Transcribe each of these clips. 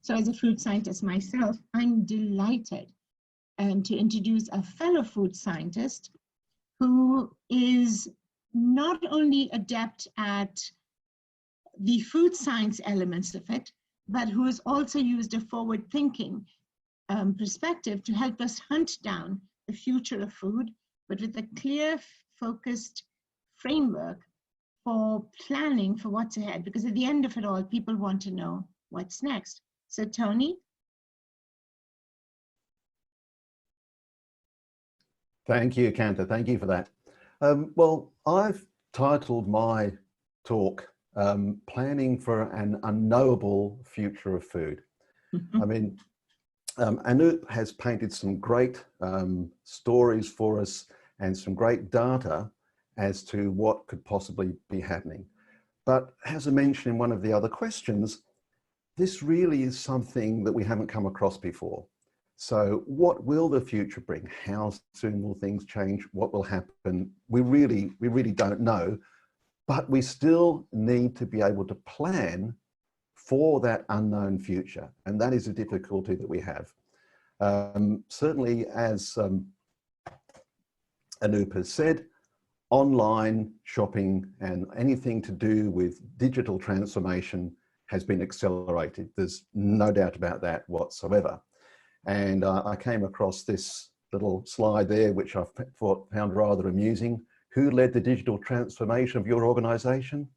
So as a food scientist myself, I'm delighted to introduce a fellow food scientist who is not only adept at the food science elements of it, but who has also used a forward-thinking perspective to help us hunt down the future of food, but with a clear, focused framework for planning for what's ahead. Because at the end of it all, people want to know what's next. So Tony? Thank you, Kanta. Thank you for that. Well, I've titled my talk, Planning for an Unknowable Future of Food. I mean, Anoop has painted some great stories for us and some great data as to what could possibly be happening. But as I mentioned in one of the other questions, this really is something that we haven't come across before. So what will the future bring? How soon will things change? What will happen? We really don't know, but we still need to be able to plan for that unknown future. And that is a difficulty that we have. Certainly, as Anoop has said, online shopping and anything to do with digital transformation has been accelerated. There's no doubt about that whatsoever. And I came across this little slide there, which I found rather amusing. Who led the digital transformation of your organization?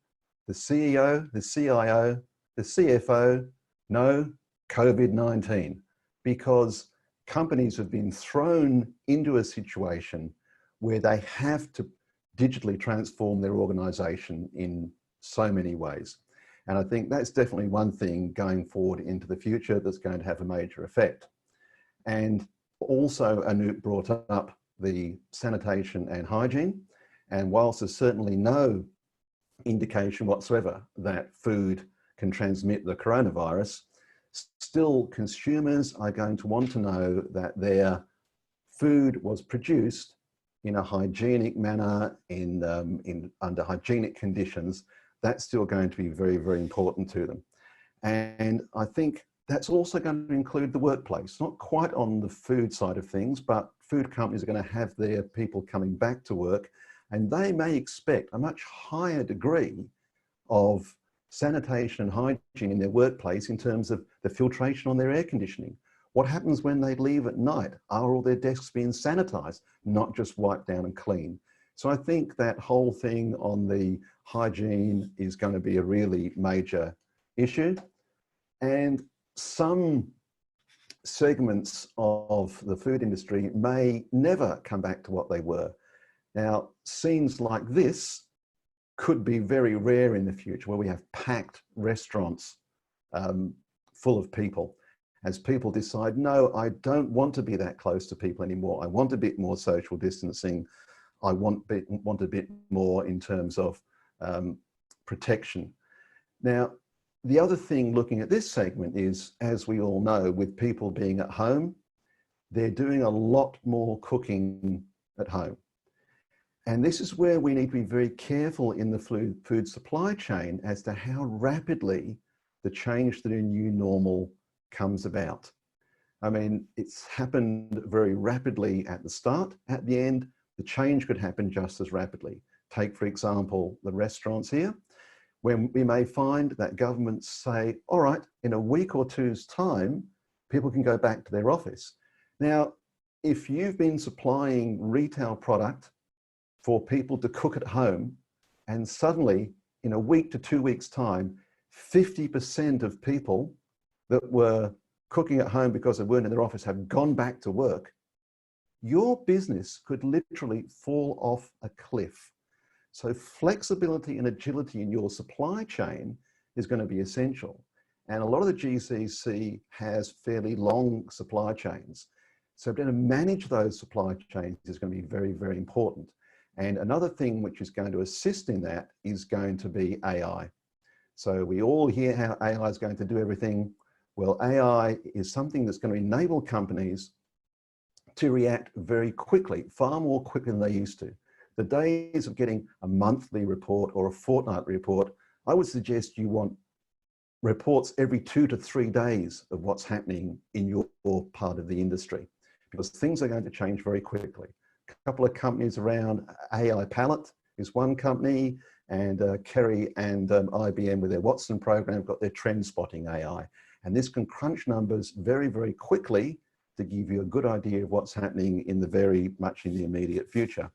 The CEO, the CIO, the CFO? No, COVID-19. Because companies have been thrown into a situation where they have to digitally transform their organization in so many ways. And I think that's definitely one thing going forward into the future that's going to have a major effect. And also Anoop brought up the sanitation and hygiene. And whilst there's certainly no indication whatsoever that food can transmit the coronavirus, still consumers are going to want to know that their food was produced in a hygienic manner, under hygienic conditions. That's still going to be very, very important to them. And I think that's also going to include the workplace, not quite on the food side of things, but food companies are going to have their people coming back to work, and they may expect a much higher degree of sanitation and hygiene in their workplace in terms of the filtration on their air conditioning. What happens when they leave at night? Are all their desks being sanitized, not just wiped down and clean? So I think that whole thing on the hygiene is going to be a really major issue. And some segments of the food industry may never come back to what they were. Now, scenes like this could be very rare in the future, where we have packed restaurants full of people, as people decide, no, I don't want to be that close to people anymore. I want a bit more social distancing. I want a bit more in terms of protection. Now, the other thing looking at this segment is, as we all know, with people being at home, they're doing a lot more cooking at home. And this is where we need to be very careful in the food supply chain as to how rapidly the change to the new normal comes about. I mean, it's happened very rapidly at the start. At the end, the change could happen just as rapidly. Take, for example, the restaurants here, when we may find that governments say, all right, in a week or two's time, people can go back to their office. Now, if you've been supplying retail product for people to cook at home, and suddenly in a week to 2 weeks' time, 50% of people that were cooking at home because they weren't in their office have gone back to work, your business could literally fall off a cliff. So flexibility and agility in your supply chain is going to be essential. And a lot of the GCC has fairly long supply chains. So being able to manage those supply chains is going to be very, very important. And another thing which is going to assist in that is going to be AI. So we all hear how AI is going to do everything. Well, AI is something that's going to enable companies to react very quickly, far more quickly than they used to. The days of getting a monthly report or a fortnightly report, I would suggest you want reports every 2 to 3 days of what's happening in your part of the industry, because things are going to change very quickly. A couple of companies around, AI Palette is one company, and Kerry and IBM with their Watson program got their trend spotting AI. And this can crunch numbers very, very quickly to give you a good idea of what's happening in the very much in the immediate future.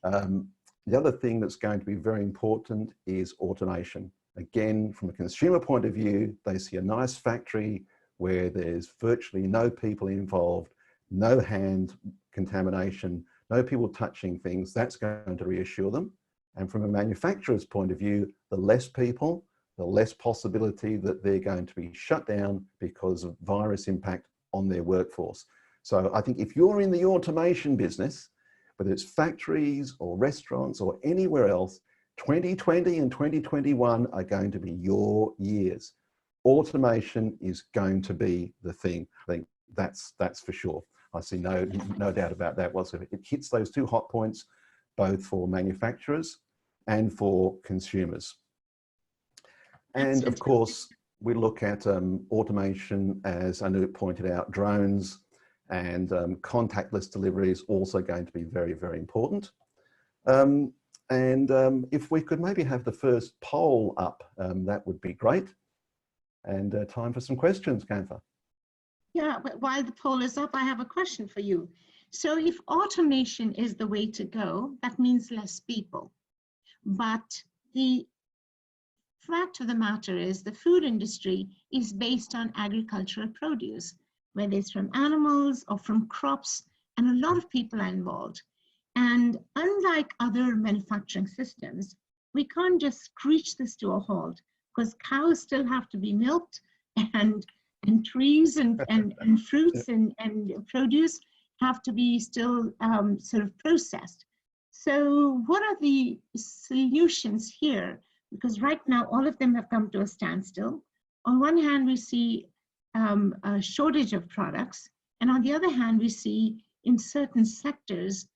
The other thing that's going to be very important is automation. Again, from a consumer point of view, they see a nice factory where there's virtually no people involved, no hand contamination, no people touching things. That's going to reassure them. And from a manufacturer's point of view, the less people, the less possibility that they're going to be shut down because of virus impact on their workforce. So I think if you're in the automation business, whether it's factories or restaurants or anywhere else, 2020 and 2021 are going to be your years. Automation is going to be the thing. I think that's for sure. I see no doubt about that whatsoever. It hits those two hot points, both for manufacturers and for consumers. And of course, we look at automation, as Anoop pointed out, drones and contactless delivery is also going to be very, very important. If we could maybe have the first poll up, that would be great. And time for some questions, Kantha. Yeah, but while the poll is up, I have a question for you. So if automation is the way to go, that means less people. But the fact of the matter is the food industry is based on agricultural produce, whether it's from animals or from crops, and a lot of people are involved. And unlike other manufacturing systems, we can't just screech this to a halt, because cows still have to be milked, and trees and fruits and produce have to be still sort of processed. So what are the solutions here? Because right now, all of them have come to a standstill. On one hand, we see a shortage of products. And on the other hand, we see in certain sectors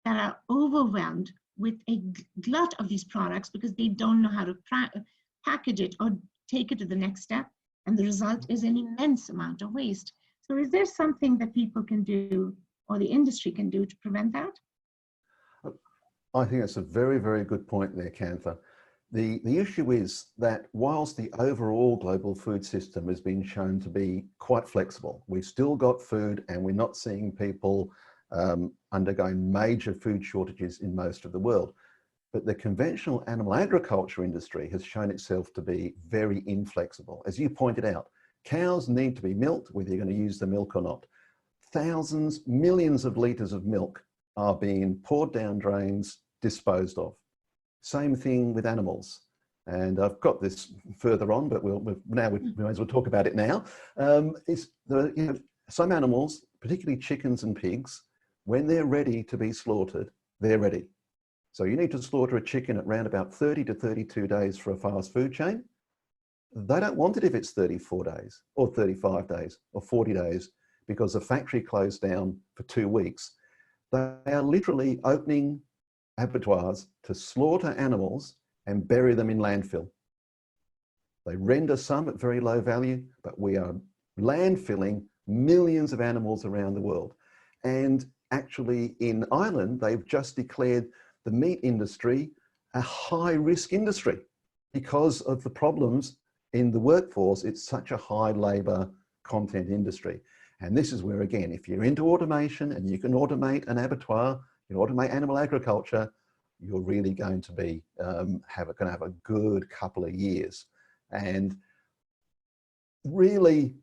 that are overwhelmed with a glut of these products because they don't know how to package it or take it to the next step. And the result is an immense amount of waste. So is there something that people can do or the industry can do to prevent that? I think that's a very, very good point there, Kantha. The issue is that whilst the overall global food system has been shown to be quite flexible, we've still got food and we're not seeing people undergoing major food shortages in most of the world. But the conventional animal agriculture industry has shown itself to be very inflexible. As you pointed out, cows need to be milked, whether you're going to use the milk or not. Thousands, millions of litres of milk are being poured down drains, disposed of. Same thing with animals. And I've got this further on, but we may as well talk about it now. Some animals, particularly chickens and pigs, when they're ready to be slaughtered, they're ready. So you need to slaughter a chicken at around about 30 to 32 days for a fast food chain. They don't want it if it's 34 days or 35 days or 40 days because the factory closed down for 2 weeks. They are literally opening abattoirs to slaughter animals and bury them in landfill. They render some at very low value, but we are landfilling millions of animals around the world. And actually in Ireland, they've just declared the meat industry a high-risk industry because of the problems in the workforce. It's such a high labour content industry. And this is where, again, if you're into automation and you can automate an abattoir, you can automate animal agriculture, you're really going to be have a good couple of years. And really,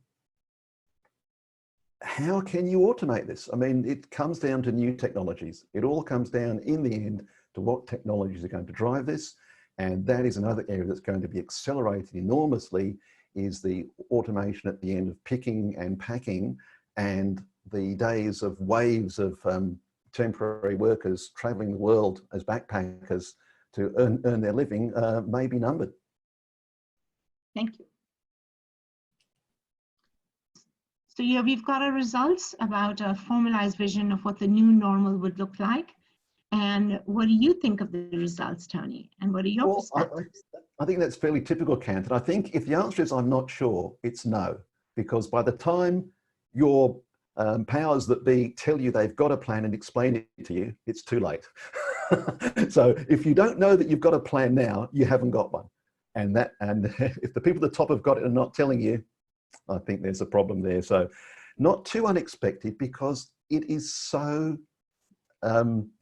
how can you automate this? I mean, it comes down to new technologies. It all comes down in the end to what technologies are going to drive this. And that is another area that's going to be accelerated enormously, is the automation at the end of picking and packing, and the days of waves of temporary workers traveling the world as backpackers to earn their living may be numbered. Thank you. So yeah, we've got our results about a formalized vision of what the new normal would look like. And what do you think of the results, Tony? And what are your Well, perspectives? I think that's fairly typical, Kant. And I think if the answer is I'm not sure, it's no. Because by the time your powers that be tell you they've got a plan and explain it to you, it's too late. So if you don't know that you've got a plan now, you haven't got one. And if the people at the top have got it and not telling you, I think there's a problem there. So not too unexpected, because it is so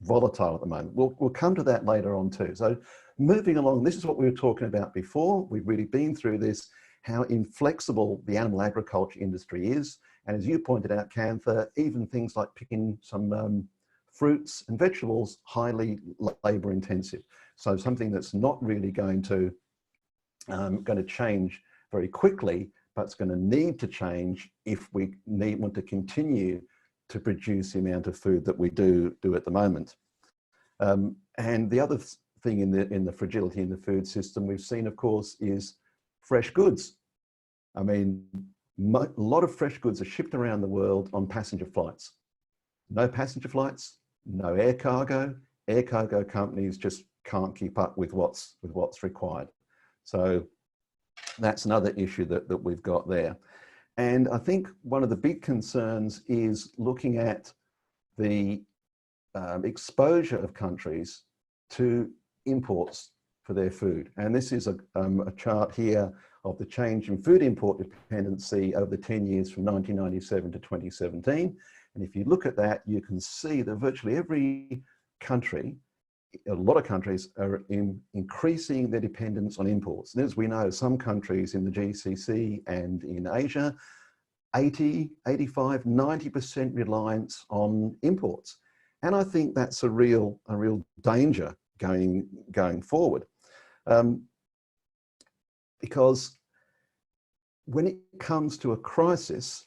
volatile at the moment. We'll come to that later on too. So moving along, this is what we were talking about before. We've really been through this, how inflexible the animal agriculture industry is. And as you pointed out, Cantha, even things like picking some fruits and vegetables, highly labor intensive. So something that's not really going to change very quickly, but it's going to need to change if we want to continue to produce the amount of food that we do at the moment. And the other thing in the fragility in the food system we've seen, of course, is fresh goods. I mean, a lot of fresh goods are shipped around the world on passenger flights. No passenger flights, no air cargo. Air cargo companies just can't keep up with what's required. So that's another issue that we've got there. And I think one of the big concerns is looking at the exposure of countries to imports for their food. And this is a chart here of the change in food import dependency over the 10 years from 1997 to 2017. And if you look at that, you can see that virtually every country, a lot of countries, are increasing their dependence on imports. And as we know, some countries in the GCC and in Asia, 80, 85, 90% reliance on imports. And I think that's a real danger going forward. Because when it comes to a crisis,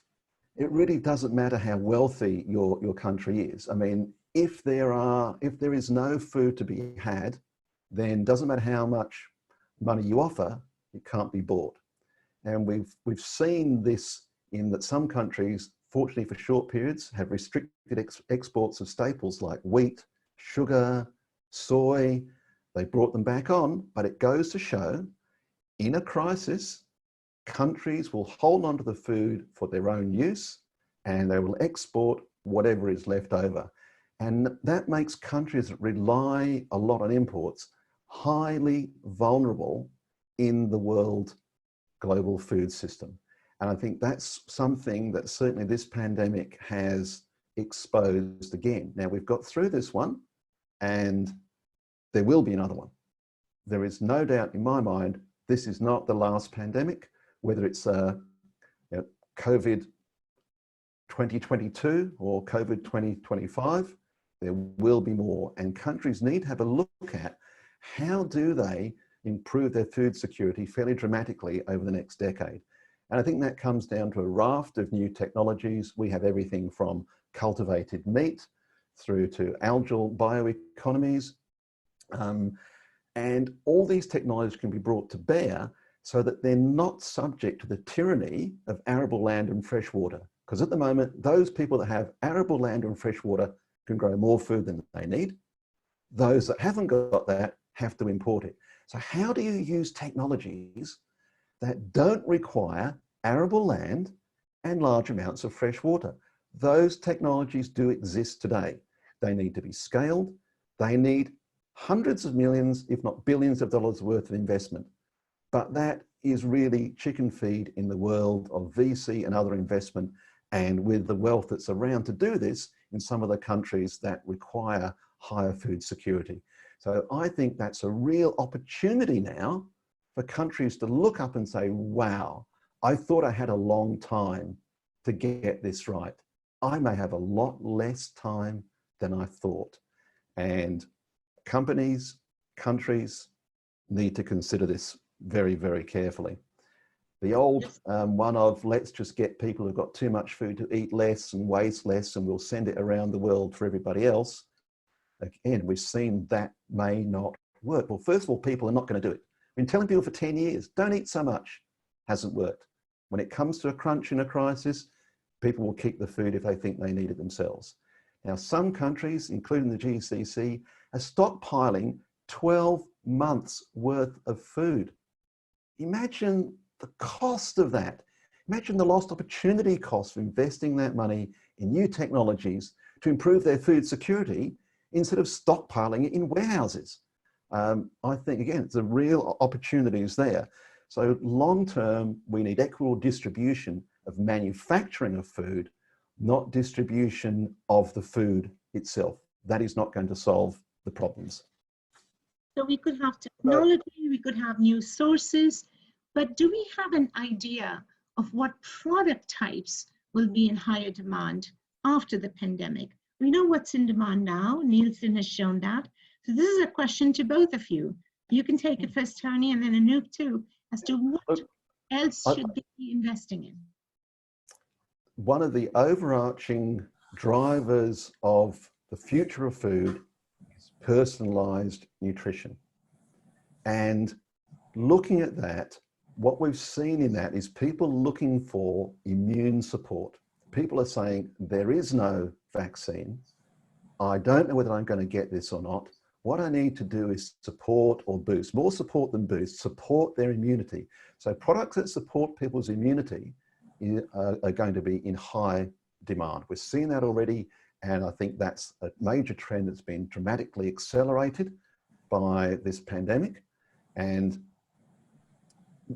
it really doesn't matter how wealthy your country is. I mean, if there is no food to be had, then doesn't matter how much money you offer, it can't be bought. And we've seen this in that some countries, fortunately for short periods, have restricted exports of staples like wheat, sugar, soy. They brought them back on, but it goes to show, in a crisis, countries will hold on to the food for their own use, and they will export whatever is left over. And that makes countries that rely a lot on imports highly vulnerable in the world global food system. And I think that's something that certainly this pandemic has exposed again. Now, we've got through this one, and there will be another one. There is no doubt in my mind, this is not the last pandemic, whether it's COVID 2022 or COVID 2025, there will be more. And countries need to have a look at how do they improve their food security fairly dramatically over the next decade. And I think that comes down to a raft of new technologies. We have everything from cultivated meat through to algal bioeconomies. And all these technologies can be brought to bear so that they're not subject to the tyranny of arable land and fresh water. Because at the moment, those people that have arable land and fresh water can grow more food than they need. Those that haven't got that have to import it. So how do you use technologies that don't require arable land and large amounts of fresh water? Those technologies do exist today. They need to be scaled. They need hundreds of millions, if not billions of dollars worth of investment. But that is really chicken feed in the world of VC and other investment. And with the wealth that's around to do this in some of the countries that require higher food security. So I think that's a real opportunity now for countries to look up and say, wow, I thought I had a long time to get this right. I may have a lot less time than I thought. And companies, countries need to consider this very, very carefully. The old one of let's just get people who've got too much food to eat less and waste less, and we'll send it around the world for everybody else. Again, we've seen that may not work. Well, first of all, people are not going to do it. I've been telling people for 10 years, don't eat so much. Hasn't worked. When it comes to a crunch in a crisis, people will keep the food if they think they need it themselves. Now, some countries, including the GCC, are stockpiling 12 months worth of food. Imagine the cost of that. Imagine the lost opportunity cost of investing that money in new technologies to improve their food security instead of stockpiling it in warehouses. I think, again, it's a real opportunities there. So long term, we need equitable distribution of manufacturing of food, not distribution of the food itself. That is not going to solve the problems. So we could have technology, we could have new sources, but do we have an idea of what product types will be in higher demand after the pandemic? We know what's in demand now. Nielsen has shown that. So this is a question to both of you. You can take it first, Tony, and then Anoop too, as to what else should they be investing in? One of the overarching drivers of the future of food is personalized nutrition. And looking at that, what we've seen in that is people looking for immune support. People are saying, there is no vaccine. I don't know whether I'm going to get this or not. What I need to do is support or boost, more support than boost, support their immunity. So products that support people's immunity are going to be in high demand. We're seeing that already, and I think that's a major trend that's been dramatically accelerated by this pandemic. And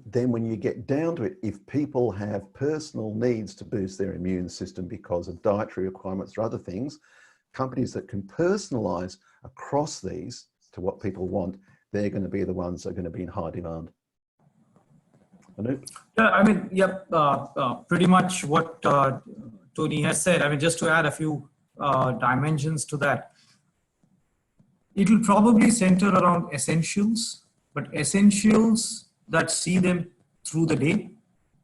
then when you get down to it, if people have personal needs to boost their immune system because of dietary requirements or other things, companies that can personalize across these to what people want, they're going to be the ones that are going to be in high demand. Anoop? Yeah, I mean, yep, pretty much what Tony has said. I mean, just to add a few dimensions to that, it will probably center around essentials, but essentials that see them through the day.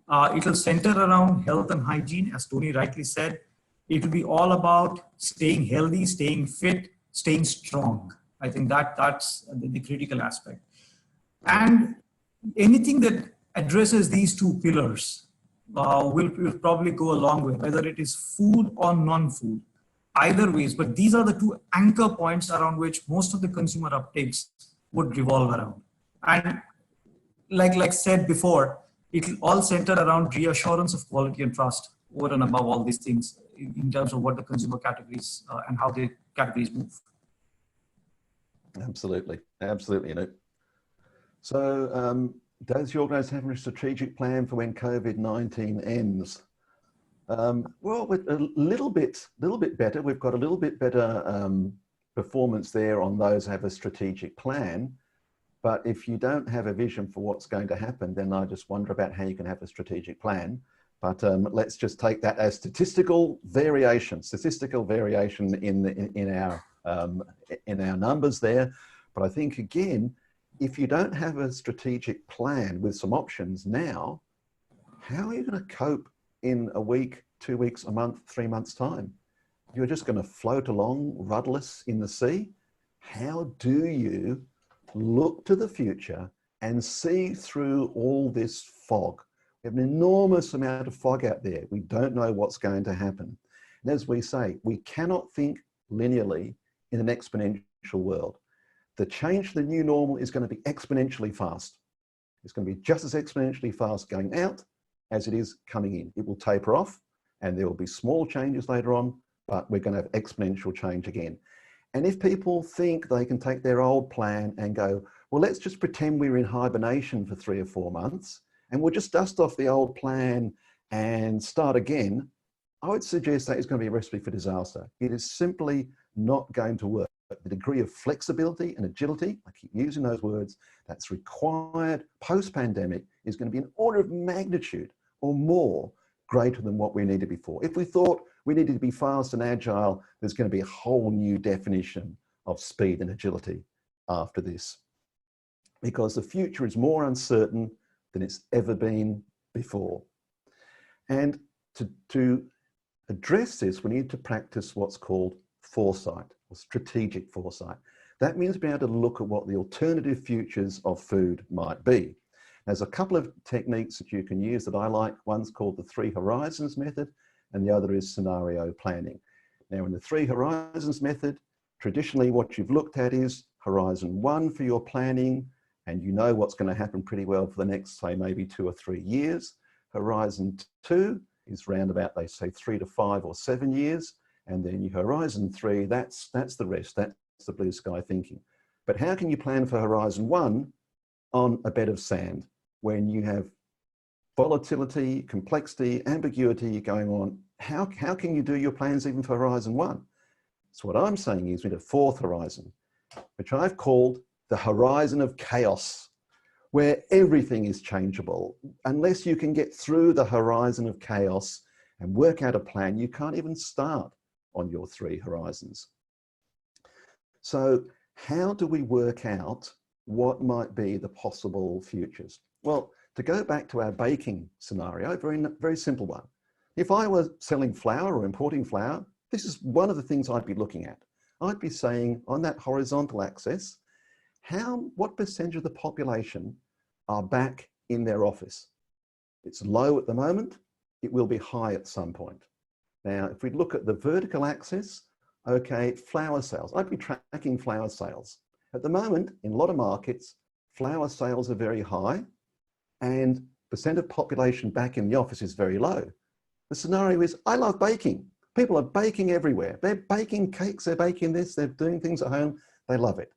It will center around health and hygiene, as Tony rightly said. It will be all about staying healthy, staying fit, staying strong. I think that's the critical aspect. And anything that addresses these two pillars will probably go a long way, whether it is food or non-food, either ways. But these are the two anchor points around which most of the consumer uptakes would revolve around. And like said before, it will all center around reassurance of quality and trust over and above all these things in terms of what the consumer categories and how the categories move. Absolutely, absolutely. So does your organisation have a strategic plan for when COVID-19 ends? Well, with a little bit better. We've got a little bit better performance there on those who have a strategic plan. But if you don't have a vision for what's going to happen, then I just wonder about how you can have a strategic plan. But let's just take that as statistical variation in our numbers there. But I think, again, if you don't have a strategic plan with some options now, how are you going to cope in a week, 2 weeks, a month, 3 months' time? You're just going to float along rudderless in the sea? How do you look to the future and see through all this fog? We have an enormous amount of fog out there. We don't know what's going to happen. And as we say, we cannot think linearly in an exponential world. The change to the new normal is going to be exponentially fast. It's going to be just as exponentially fast going out as it is coming in. It will taper off and there will be small changes later on, but we're going to have exponential change again. And if people think they can take their old plan and go, well, let's just pretend we're in hibernation for 3 or 4 months and we'll just dust off the old plan and start again, I would suggest that is going to be a recipe for disaster. It is simply not going to work. The degree of flexibility and agility, I keep using those words, that's required post-pandemic is going to be an order of magnitude or more greater than what we needed before. If we thought we needed to be fast and agile, there's going to be a whole new definition of speed and agility after this. Because the future is more uncertain than it's ever been before. And to address this, we need to practice what's called foresight or strategic foresight. That means being able to look at what the alternative futures of food might be. There's a couple of techniques that you can use that I like. One's called the 3 horizons method and the other is scenario planning. Now, in the 3 horizons method, traditionally what you've looked at is horizon 1 for your planning, and you know what's going to happen pretty well for the next, say, maybe 2 or 3 years. Horizon 2 is round about, they say, 3 to 5 or 7 years. And then your horizon 3, that's the rest, that's the blue sky thinking. But how can you plan for horizon 1 on a bed of sand when you have volatility, complexity, ambiguity going on? How can you do your plans even for horizon 1? So what I'm saying is we need a 4th horizon, which I've called the horizon of chaos, where everything is changeable. Unless you can get through the horizon of chaos and work out a plan, you can't even start on your 3 horizons. So how do we work out what might be the possible futures? Well, to go back to our baking scenario, very simple one. If I was selling flour or importing flour, this is one of the things I'd be looking at. I'd be saying on that horizontal axis, what percentage of the population are back in their office? It's low at the moment. It will be high at some point. Now, if we look at the vertical axis, okay, flour sales. I'd be tracking flour sales. At the moment, in a lot of markets, flour sales are very high and percent of population back in the office is very low. The scenario is, I love baking. People are baking everywhere. They're baking cakes, they're baking this, they're doing things at home. They love it.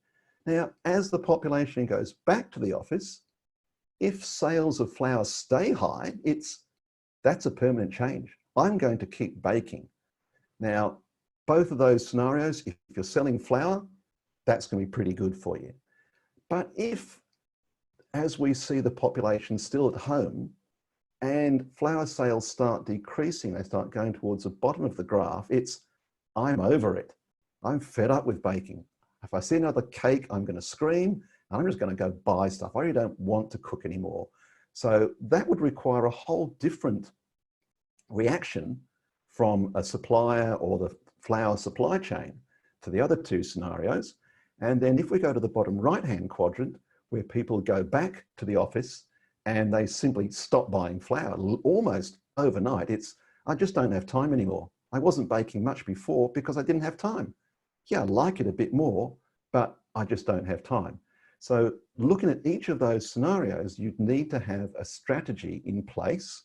Now, as the population goes back to the office, if sales of flour stay high, that's a permanent change. I'm going to keep baking. Now, both of those scenarios, if you're selling flour, that's going to be pretty good for you. But if, as we see the population still at home, and flour sales start decreasing, they start going towards the bottom of the graph, I'm over it. I'm fed up with baking. If I see another cake, I'm going to scream, and I'm just going to go buy stuff. I really don't want to cook anymore. So that would require a whole different reaction from a supplier or the flour supply chain to the other 2 scenarios. And then if we go to the bottom right-hand quadrant, where people go back to the office and they simply stop buying flour almost overnight, I just don't have time anymore. I wasn't baking much before because I didn't have time. Yeah, I like it a bit more, but I just don't have time. So looking at each of those scenarios, you'd need to have a strategy in place,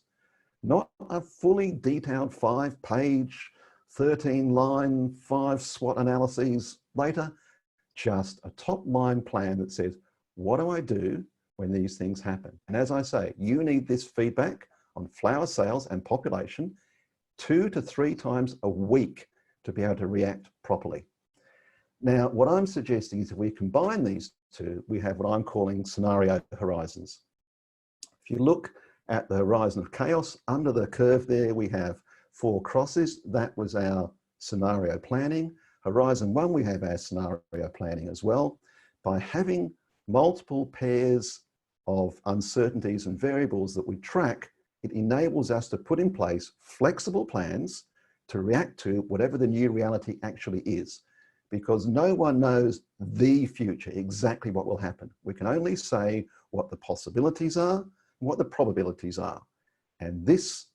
not a fully detailed 5-page, 13-line, 5 SWOT analyses later, just a top-line plan that says, what do I do when these things happen? And as I say, you need this feedback on flour sales and population 2 to 3 times a week to be able to react properly. Now, what I'm suggesting is if we combine these 2, we have what I'm calling scenario horizons. If you look at the horizon of chaos, under the curve there, we have 4 crosses. That was our scenario planning. Horizon 1, we have our scenario planning as well. By having multiple pairs of uncertainties and variables that we track, it enables us to put in place flexible plans to react to whatever the new reality actually is. Because no one knows the future, exactly what will happen. We can only say what the possibilities are and what the probabilities are. And this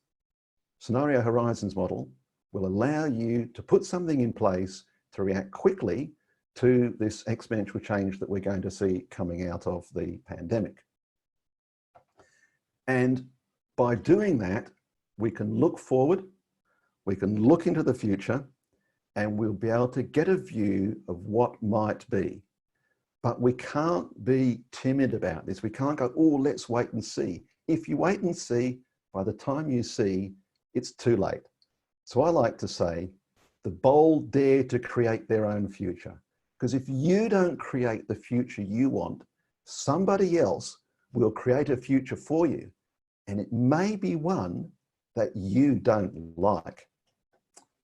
scenario horizons model will allow you to put something in place to react quickly to this exponential change that we're going to see coming out of the pandemic. And by doing that, we can look forward, we can look into the future, and we'll be able to get a view of what might be. But we can't be timid about this. We can't go, oh, let's wait and see. If you wait and see, by the time you see, it's too late. So I like to say, the bold dare to create their own future. Because if you don't create the future you want, somebody else will create a future for you. And it may be one that you don't like.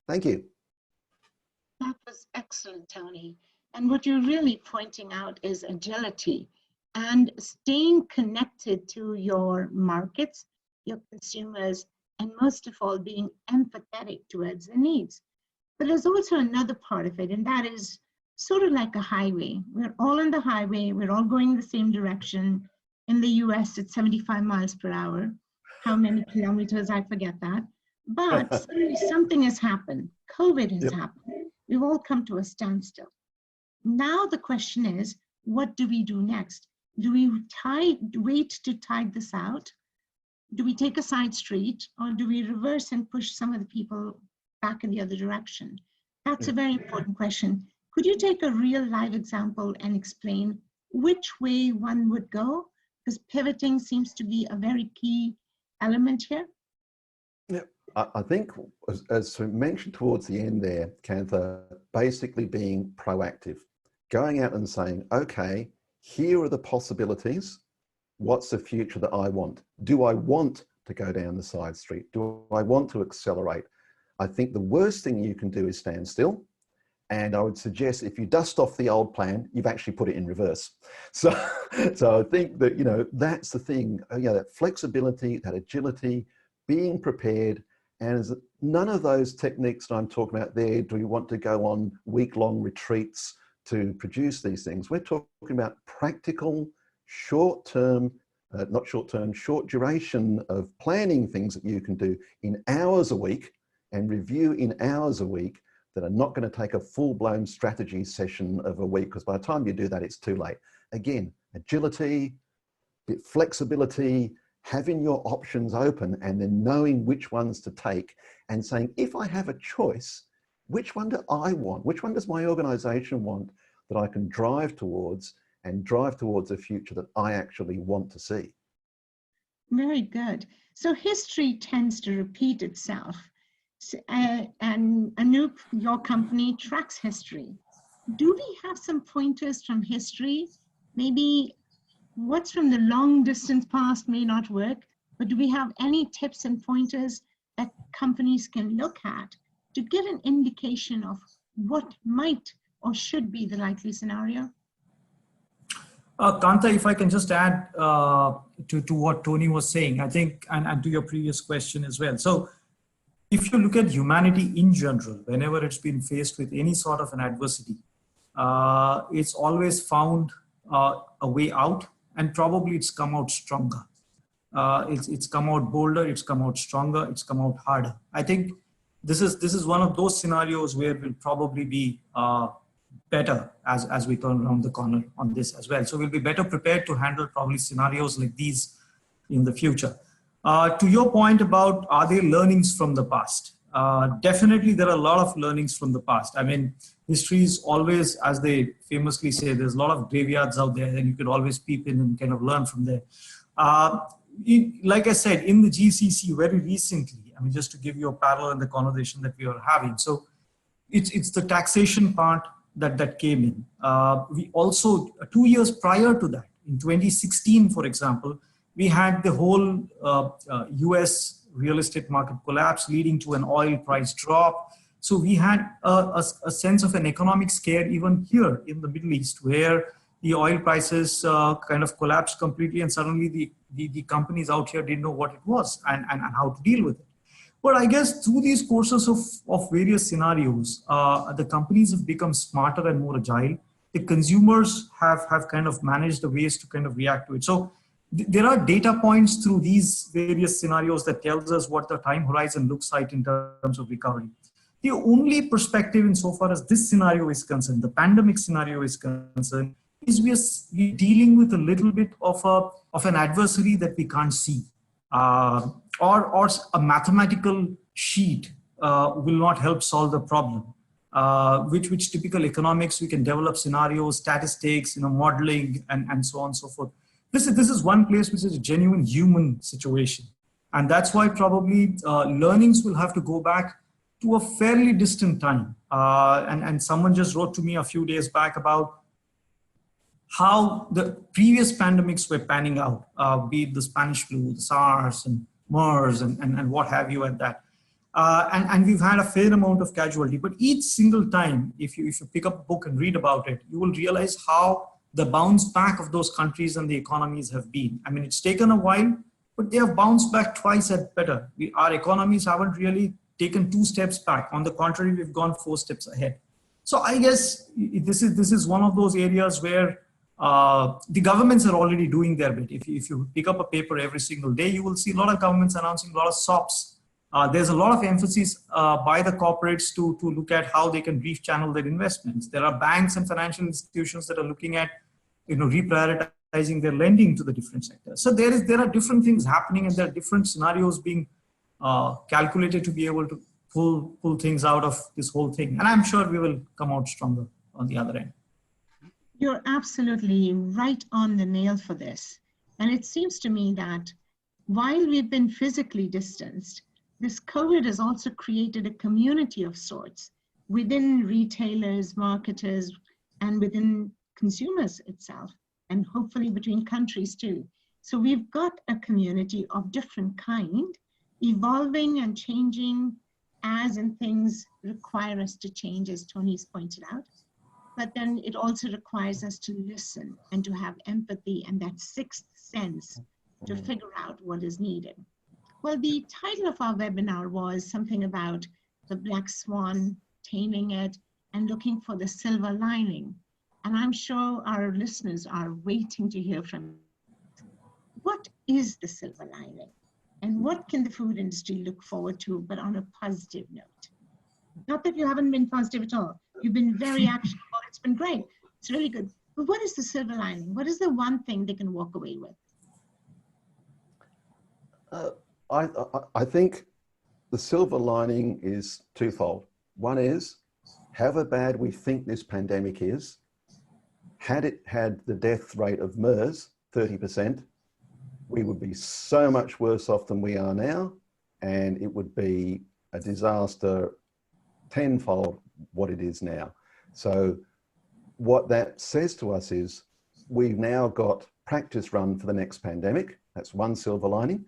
Thank you. That was excellent, Tony. And what you're really pointing out is agility and staying connected to your markets, your consumers, and most of all, being empathetic towards the needs. But there's also another part of it, and that is sort of like a highway. We're all on the highway. We're all going the same direction. In the US, it's 75 miles per hour. How many kilometers? I forget that. But suddenly something has happened. COVID has Yep. happened. We've all come to a standstill. Now the question is, what do we do next? Do we wait to tide this out? Do we take a side street, or do we reverse and push some of the people back in the other direction? That's a very important question. Could you take a real live example and explain which way one would go? Because pivoting seems to be a very key element here. Yeah, I think, as mentioned towards the end there, Kantha, basically being proactive, going out and saying, okay, here are the possibilities. What's the future that I want? Do I want to go down the side street? Do I want to accelerate? I think the worst thing you can do is stand still. And I would suggest if you dust off the old plan, you've actually put it in reverse. So I think that, you know, that's the thing, you know, that flexibility, that agility, being prepared. And none of those techniques that I'm talking about there, do we want to go on week-long retreats to produce these things? We're talking about practical, short-term, short duration of planning things that you can do in hours a week and review in hours a week that are not going to take a full-blown strategy session of a week, because by the time you do that, it's too late. Again, agility, flexibility, having your options open and then knowing which ones to take and saying, if I have a choice, which one do I want? Which one does my organization want that I can drive towards and drive towards a future that I actually want to see? Very good. So history tends to repeat itself. And Anoop, your company tracks history. Do we have some pointers from history? Maybe what's from the long distance past may not work, but do we have any tips and pointers that companies can look at to give an indication of what might or should be the likely scenario? Kantha, if I can just add to what Tony was saying, I think, and to your previous question as well. So if you look at humanity in general, whenever it's been faced with any sort of an adversity, it's always found a way out, and probably it's come out stronger. It's come out bolder, it's come out stronger, it's come out harder. I think this is one of those scenarios where we'll probably be better as we turn around the corner on this as well. So we'll be better prepared to handle probably scenarios like these in the future. To your point about, are there learnings from the past? Definitely there are a lot of learnings from the past. I mean, history is always, as they famously say, there's a lot of graveyards out there and you could always peep in and kind of learn from there. Like I said, in the GCC very recently, I mean, just to give you a parallel in the conversation that we are having. So it's the taxation part that came in. We also, 2 years prior to that, in 2016, for example, we had the whole US real estate market collapse leading to an oil price drop. So we had a sense of an economic scare even here in the Middle East, where the oil prices kind of collapsed completely, and suddenly the companies out here didn't know what it was and how to deal with it. But I guess through these courses of various scenarios, the companies have become smarter and more agile. The consumers have kind of managed the ways to kind of react to it. So there are data points through these various scenarios that tells us what the time horizon looks like in terms of recovery. The only perspective insofar as this scenario is concerned, the pandemic scenario is concerned, is we're dealing with a little bit of an adversary that we can't see. Or a mathematical sheet will not help solve the problem. Which typical economics, we can develop scenarios, statistics, modeling, and so on and so forth. This is one place which is a genuine human situation. And that's why probably learnings will have to go back to a fairly distant time. And someone just wrote to me a few days back about how the previous pandemics were panning out, be it the Spanish flu, the SARS, and MERS, and what have you at that. And we've had a fair amount of casualty. But each single time, if you pick up a book and read about it, you will realize how the bounce back of those countries and the economies have been. I mean, it's taken a while, but they have bounced back twice at better. Our economies haven't really taken 2 steps back. On the contrary, we've gone 4 steps ahead. So I guess this is one of those areas where the governments are already doing their bit. If you pick up a paper every single day, you will see a lot of governments announcing a lot of SOPs There's a lot of emphasis by the corporates to look at how they can brief channel their investments. There are banks and financial institutions that are looking at, reprioritizing their lending to the different sectors. So there are different things happening, and there are different scenarios being calculated to be able to pull things out of this whole thing. And I'm sure we will come out stronger on the other end. You're absolutely right on the nail for this. And it seems to me that while we've been physically distanced, this COVID has also created a community of sorts within retailers, marketers, and within consumers itself, and hopefully between countries too. So we've got a community of different kind, evolving and changing as and things require us to change, as Tony's pointed out. But then it also requires us to listen and to have empathy and that sixth sense to figure out what is needed. Well, the title of our webinar was something about the black swan, taming it, and looking for the silver lining. And I'm sure our listeners are waiting to hear from you. What is the silver lining? And what can the food industry look forward to, but on a positive note? Not that you haven't been positive at all. You've been very actionable. It's been great. It's really good. But what is the silver lining? What is the one thing they can walk away with? I think the silver lining is twofold. One is, however bad we think this pandemic is, had it had the death rate of MERS, 30%, we would be so much worse off than we are now, and it would be a disaster tenfold what it is now. So what that says to us is we've now got practice run for the next pandemic. That's one silver lining.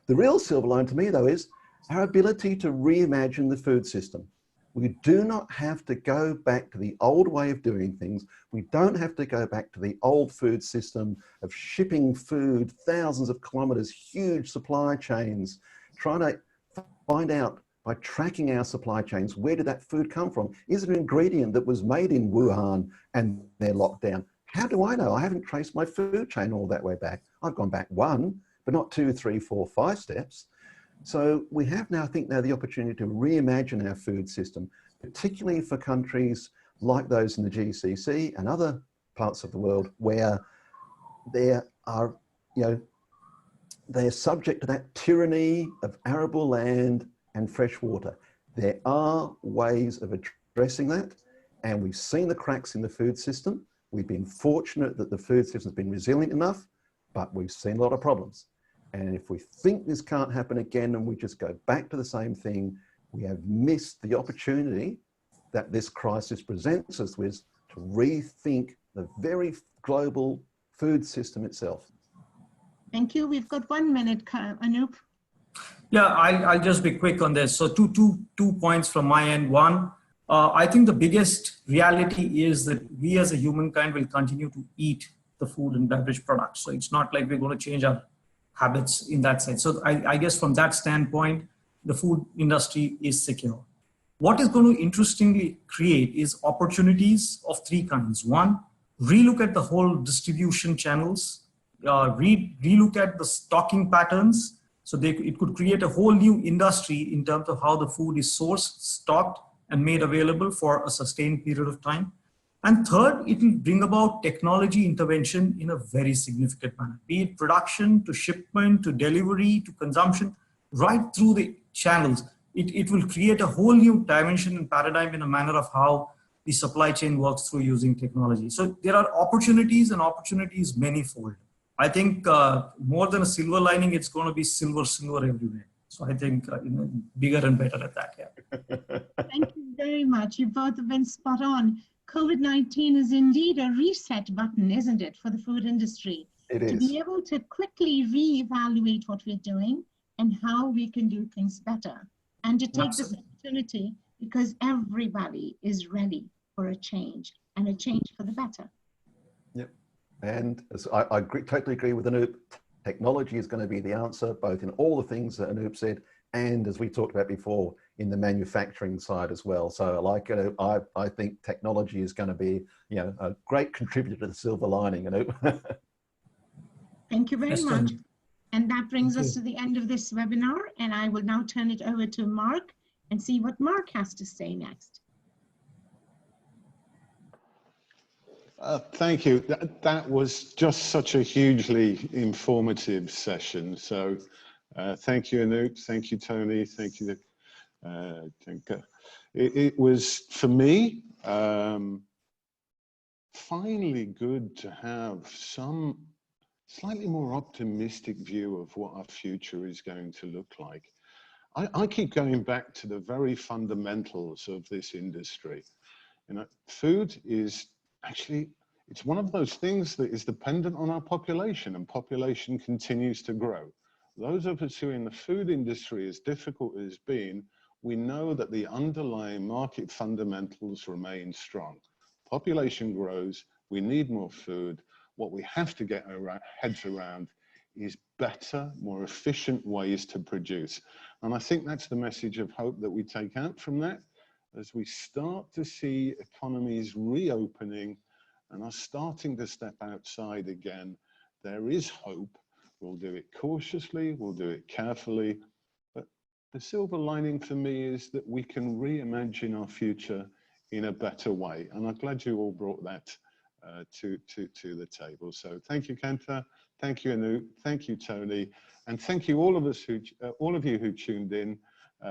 The real silver lining to me, though, is our ability to reimagine the food system. We do not have to go back to the old way of doing things. We don't have to go back to the old food system of shipping food thousands of kilometers, huge supply chains, trying to find out by tracking our supply chains, where did that food come from? Is it an ingredient that was made in Wuhan and they're locked down? How do I know? I haven't traced my food chain all that way back. I've gone back one, but not 2, 3, 4, 5 steps. So we have now, I think, now the opportunity to reimagine our food system, particularly for countries like those in the GCC and other parts of the world where there are, they're subject to that tyranny of arable land and fresh water. There are ways of addressing that, and we've seen the cracks in the food system. We've been fortunate that the food system has been resilient enough, but we've seen a lot of problems. And if we think this can't happen again and we just go back to the same thing, we have missed the opportunity that this crisis presents us with to rethink the very global food system itself. Thank you. We've got 1 minute, Anoop. Yeah, I'll just be quick on this. So two points from my end. One, I think the biggest reality is that we as a humankind will continue to eat the food and beverage products. So it's not like we're going to change our habits in that sense. So I guess from that standpoint, the food industry is secure. What is going to interestingly create is opportunities of three kinds. One, relook at the whole distribution channels, relook at the stocking patterns. So it could create a whole new industry in terms of how the food is sourced, stocked, and made available for a sustained period of time. And third, it will bring about technology intervention in a very significant manner, be it production to shipment to delivery to consumption, right through the channels. It will create a whole new dimension and paradigm in a manner of how the supply chain works through using technology. So there are opportunities, and opportunities manifold. I think more than a silver lining, it's going to be silver everywhere. So I think bigger and better at that. Yeah. Thank you very much. You both have been spot on. COVID-19 is indeed a reset button, isn't it, for the food industry? It is. To be able to quickly reevaluate what we're doing and how we can do things better. And to take this opportunity because everybody is ready for a change, and a change for the better. Yep. And as I totally agree with Anoop. Technology is going to be the answer, both in all the things that Anoop said, and as we talked about before, in the manufacturing side as well. So like, I think technology is going to be, a great contributor to the silver lining, Anoop. Thank you very much. And that brings Thank us you. to the end of this webinar, and I will now turn it over to Mark and see what Mark has to say next. Thank you. That was just such a hugely informative session. So thank you, Anoop. Thank you, Tony. Thank you. It was, for me, finally good to have some slightly more optimistic view of what our future is going to look like. I keep going back to the very fundamentals of this industry. You know, food is actually, it's one of those things that is dependent on our population, and population continues to grow. Those of us who are in the food industry, as difficult as it's been, we know that the underlying market fundamentals remain strong. Population grows, we need more food. What we have to get our heads around is better, more efficient ways to produce. And I think that's the message of hope that we take out from that. As we start to see economies reopening and are starting to step outside again, there is hope. We'll do it cautiously, we'll do it carefully, but the silver lining for me is that we can reimagine our future in a better way. And I'm glad you all brought that to the table. So thank you, Kenta. Thank you, Anoop. Thank you, Tony. And thank you all of you who tuned in.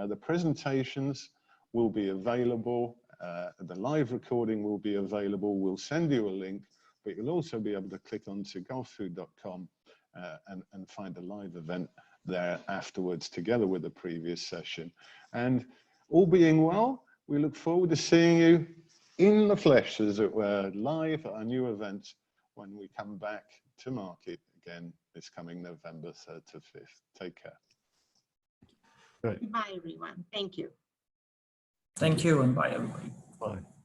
The presentations will be available. The live recording will be available. We'll send you a link, but you'll also be able to click onto gulfood.com and find a live event there afterwards, together with the previous session. And all being well, we look forward to seeing you in the flesh, as it were, live at our new event when we come back to market again this coming November 3rd to 5th. Take care. Great. Bye, everyone. Thank you. Thank you, and bye, everybody. Bye.